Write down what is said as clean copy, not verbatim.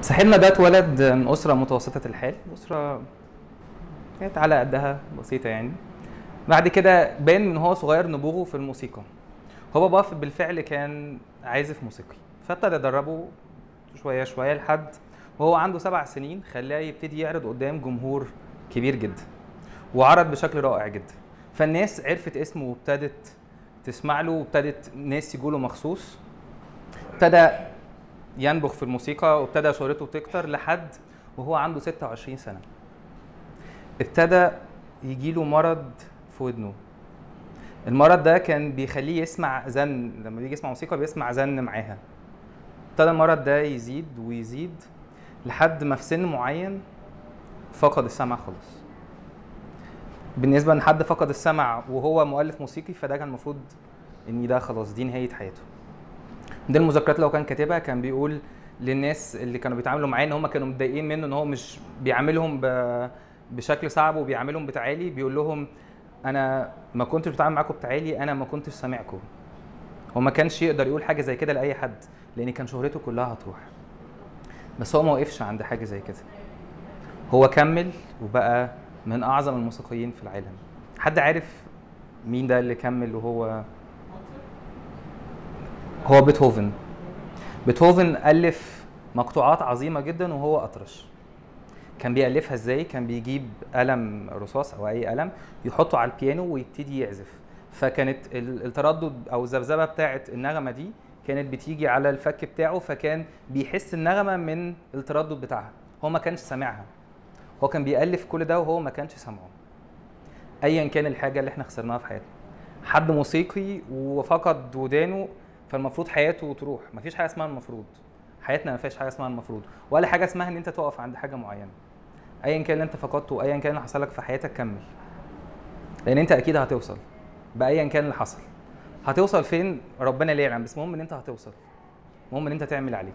صاحبنا ده اتولد من اسره متوسطه الحال، اسره كانت على قدها بسيطه يعني. بعد كده بان من هو صغير نبوغه في الموسيقى. هو بابا بالفعل كان عازف موسيقي، فابتدى يدربه شويه شويه لحد وهو عنده 7 سنين خلاه يبتدي يعرض قدام جمهور كبير جدا، وعرض بشكل رائع جدا. فالناس عرفت اسمه وابتدت تسمع له، وابتدت ناس يجوا له مخصوص. ابتدى ينبغ في الموسيقى وابتدى شهرته تكتر لحد وهو عنده 26 سنة. ابتدى يجيله مرض في ودنه. المرض ده كان بيخليه يسمع زن، لما بيجي يسمع موسيقى بيسمع زن معاها. ابتدى المرض ده يزيد ويزيد لحد ما في سن معين فقد السمع خالص. بالنسبة ان حد فقد السمع وهو مؤلف موسيقي فده كان المفروض ان ده خلاص دي نهاية حياته. ده المذكرات لو كان كاتبها كان بيقول للناس اللي كانوا بيتعاملوا معاه ان هم كانوا متضايقين منه ان هو مش بيعاملهم بشكل صعب وبيعاملهم بتعالي. بيقول لهم انا ما كنتش بتعامل معاكم بتعالي، انا ما كنتش سامعكم. هو ما كانش يقدر يقول حاجه زي كده لاي حد لان كان شهرته كلها هتروح. بس هو ما وقفش عند حاجه زي كده، هو كمل وبقى من اعظم الموسيقيين في العالم. حد عارف مين ده اللي كمل؟ وهو بيتهوفن. بيتهوفن ألف مقطوعات عظيمة جدا وهو أطرش. كان بيألفها ازاي؟ كان بيجيب قلم رصاص أو أي قلم يحطه على البيانو ويبتدي يعزف، فكانت التردد أو الذبذبة بتاعة النغمة دي كانت بتيجي على الفك بتاعه، فكان بيحس النغمة من التردد بتاعها. هو ما كانش سامعها، هو كان بيألف كل ده وهو ما كانش سامعه. أيا كان الحاجة اللي احنا خسرناها في حياتنا، حد موسيقي وفقد ودانه فالمفروض حياته تروح. مفيش حاجه اسمها المفروض، حياتنا ما فيهاش حاجه اسمها المفروض، ولا حاجه اسمها ان انت تقف عند حاجه معينه. ايا كان اللي انت فقدته وايا كان اللي حصل لك في حياتك كمل، لان انت اكيد هتوصل. بايا كان اللي حصل هتوصل فين ربنا اللي يعلم، بس المهم ان انت هتوصل، المهم ان انت تعمل عليك.